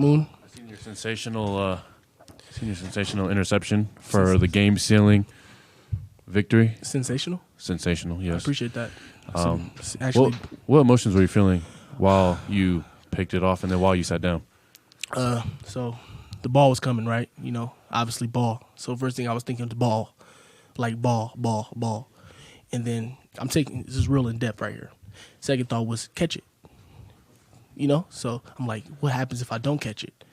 Moon. I seen your sensational interception for the game-sealing victory. Sensational. Sensational, yes. I appreciate that. What emotions were you feeling while you picked it off and then while you sat down? So the ball was coming, right? Obviously ball. So first thing I was thinking of the ball, like ball. And then this is real in depth right here. Second thought was catch it. So I'm like, what happens if I don't catch it?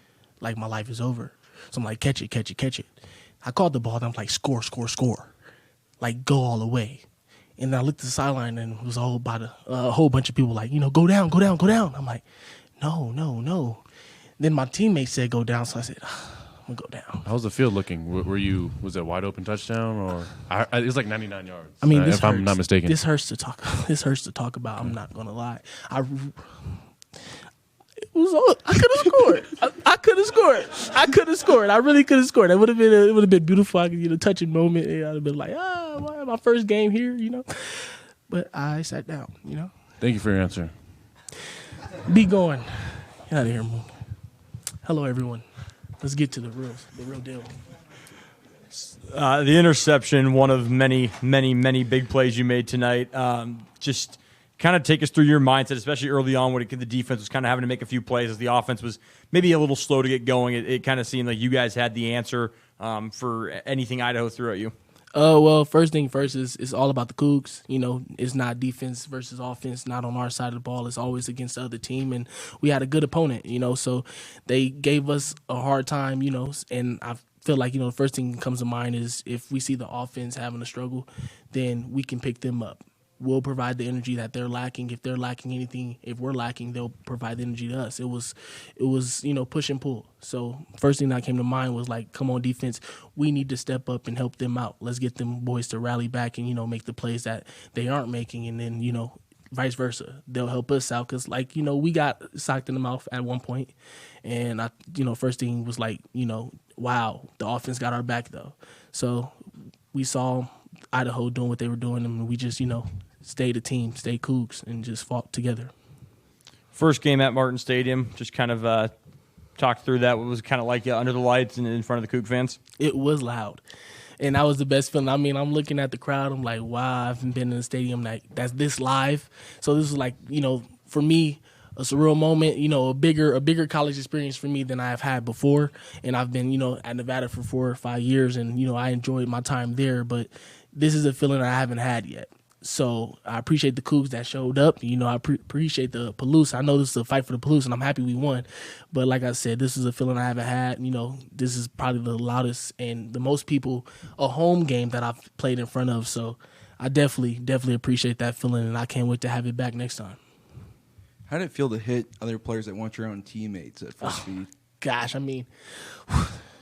Like my life is over. So I'm like, catch it. I caught the ball and I'm like, score. Like go all the way. And then I looked at the sideline and it was a whole bunch of people like, go down. I'm like, no. Then my teammate said go down, so I said, I'm gonna go down. How's the field looking? Was it a wide open touchdown or it was like 99 yards? I mean, if I'm not mistaken. This hurts to talk. This hurts to talk about. I'm not gonna lie. I could have scored. I could have scored. I really could have scored. It would have been beautiful. I could, touching moment. I'd have been like, my first game here, But I sat down, Thank you for your answer. Be going. Get out of here, Moon. Hello, everyone. Let's get to the real deal. The interception, one of many, many, many big plays you made tonight. Just kind of take us through your mindset, especially early on when the defense was kind of having to make a few plays as the offense was maybe a little slow to get going. It kind of seemed like you guys had the answer for anything Idaho threw at you. Well, first thing first is it's all about the Cougs. It's not defense versus offense, not on our side of the ball. It's always against the other team, and we had a good opponent, so they gave us a hard time, and I feel like, the first thing that comes to mind is if we see the offense having a struggle, then we can pick them up. We'll provide the energy that they're lacking. If they're lacking anything, if we're lacking, they'll provide the energy to us. It was, push and pull. So first thing that came to mind was like, come on, defense, we need to step up and help them out. Let's get them boys to rally back and, make the plays that they aren't making. And then, vice versa. They'll help us out because, we got socked in the mouth at one point. And, first thing was like, wow, the offense got our back though. So we saw Idaho doing what they were doing, and we just, stayed a team, stayed Cougs, and just fought together. First game at Martin Stadium, just kind of talk through that. What was it kind of like under the lights and in front of the Coug fans? It was loud, and that was the best feeling. I mean, I'm looking at the crowd. I'm like, wow, I haven't been in a stadium that's this live. So this is like, for me, a surreal moment, a bigger college experience for me than I've had before. And I've been, at Nevada for 4 or 5 years, and, I enjoyed my time there. But this is a feeling I haven't had yet. So I appreciate the Cougs that showed up. I appreciate the Palouse. I know this is a fight for the Palouse, and I'm happy we won. But like I said, this is a feeling I haven't had. This is probably the loudest and the most people, a home game that I've played in front of. So I definitely appreciate that feeling, and I can't wait to have it back next time. How did it feel to hit other players that weren't your own teammates at full speed? Gosh, I mean,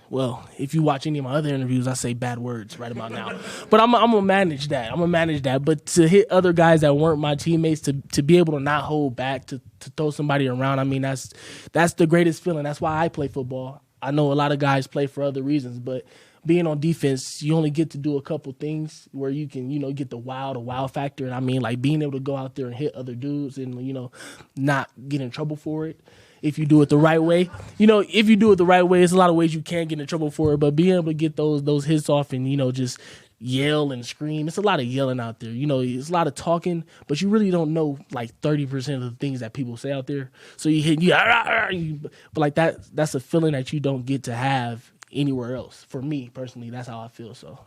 well, if you watch any of my other interviews, I say bad words right about now. But I'm going to manage that. But to hit other guys that weren't my teammates, to be able to not hold back, to throw somebody around, I mean, that's the greatest feeling. That's why I play football. I know a lot of guys play for other reasons, but being on defense, you only get to do a couple things where you can, get the wow factor. And I mean, like being able to go out there and hit other dudes and, not get in trouble for it. If you do it the right way, there's a lot of ways you can get in trouble for it, but being able to get those hits off and, just yell and scream. It's a lot of yelling out there. It's a lot of talking, but you really don't know like 30% of the things that people say out there. So you hit, but like that's a feeling that you don't get to have anywhere else. For me personally, that's how I feel. So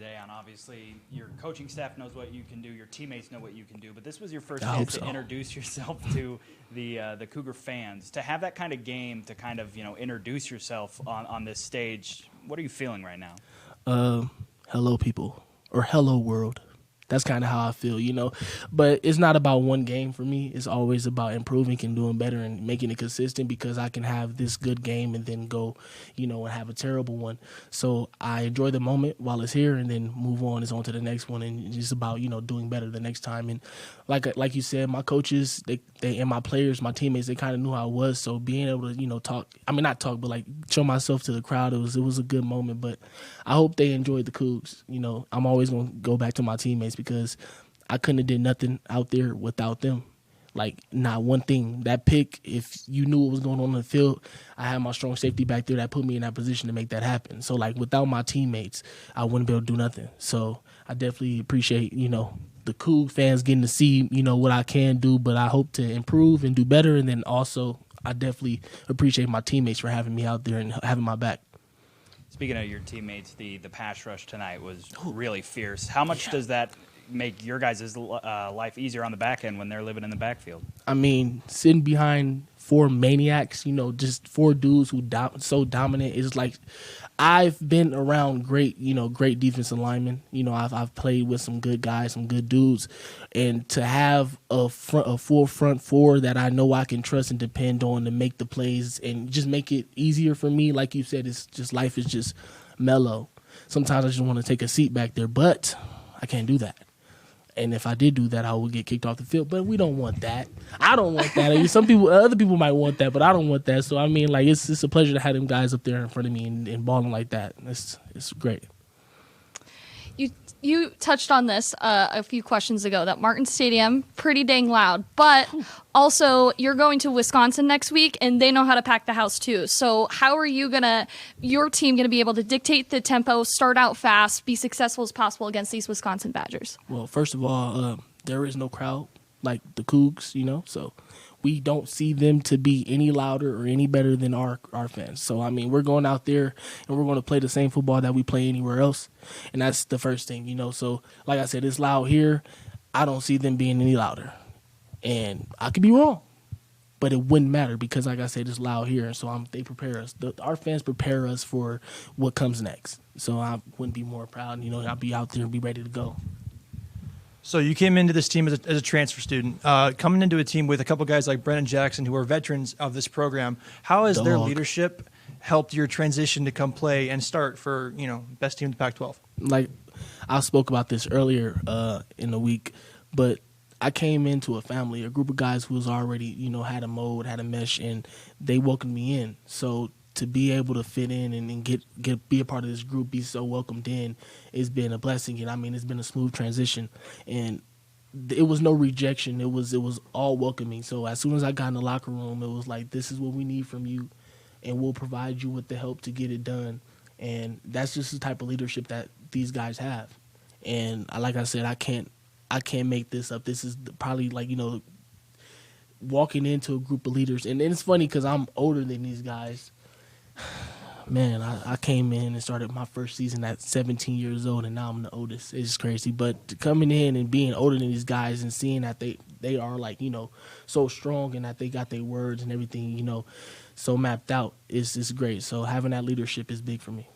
Daiyan, obviously your coaching staff knows what you can do, your teammates know what you can do, but this was your first chance to introduce yourself to the Cougar fans. To have that kind of game, to kind of introduce yourself on this stage, what are you feeling right now? Hello people, or hello world. That's kind of how I feel, But it's not about one game for me. It's always about improving and doing better and making it consistent, because I can have this good game and then go, and have a terrible one. So I enjoy the moment while it's here and then move on. It's on to the next one, and it's just about, doing better the next time. And like you said, my coaches, they and my players, my teammates, they kind of knew how I was. So being able to, but show myself to the crowd, it was a good moment. But I hope they enjoyed the Cougs. I'm always going to go back to my teammates, because I couldn't have did nothing out there without them. Like, not one thing. That pick, if you knew what was going on in the field, I had my strong safety back there that put me in that position to make that happen. So, like, without my teammates, I wouldn't be able to do nothing. So I definitely appreciate, the Cougar fans getting to see, what I can do, but I hope to improve and do better. And then also, I definitely appreciate my teammates for having me out there and having my back. Speaking of your teammates, the pass rush tonight was really fierce. How much does that make your guys' life easier on the back end when they're living in the backfield? I mean, sitting behind 4 maniacs, just 4 dudes who so dominant is like, I've been around great defensive linemen. I've played with some good guys, some good dudes, and to have a full front 4 that I know I can trust and depend on to make the plays and just make it easier for me. Like you said, it's just life is just mellow. Sometimes I just want to take a seat back there, but I can't do that. And if I did do that, I would get kicked off the field. But we don't want that. I don't want that. I mean, other people might want that, but I don't want that. So, I mean, like, it's a pleasure to have them guys up there in front of me and balling like that. It's great. You touched on this a few questions ago, that Martin Stadium, pretty dang loud. But also, you're going to Wisconsin next week, and they know how to pack the house too. So how are your team going to be able to dictate the tempo, start out fast, be successful as possible against these Wisconsin Badgers? Well, first of all, there is no crowd like the Cougs, so we don't see them to be any louder or any better than our fans. So, I mean, we're going out there and we're going to play the same football that we play anywhere else. And that's the first thing, So, like I said, it's loud here. I don't see them being any louder. And I could be wrong, but it wouldn't matter because, like I said, it's loud here. And so they prepare us. Our fans prepare us for what comes next. So I wouldn't be more proud. I'll be out there and be ready to go. So you came into this team as a transfer student, coming into a team with a couple guys like Brennan Jackson who are veterans of this program. How has their leadership helped your transition to come play and start for, best team in the Pac-12? Like, I spoke about this earlier in the week, but I came into a group of guys who was already, had a mold, had a mesh, and they welcomed me in. So to be able to fit in and be a part of this group, be so welcomed in, it's been a blessing. And I mean, it's been a smooth transition, and it was no rejection. It was all welcoming. So as soon as I got in the locker room, it was like, this is what we need from you, and we'll provide you with the help to get it done. And that's just the type of leadership that these guys have. And like I said, I can't make this up. This is probably like, walking into a group of leaders. And it's funny because I'm older than these guys. Man, I came in and started my first season at 17 years old, and now I'm the oldest. It's crazy. But coming in and being older than these guys and seeing that they are, like, so strong and that they got their words and everything, so mapped out is great. So having that leadership is big for me.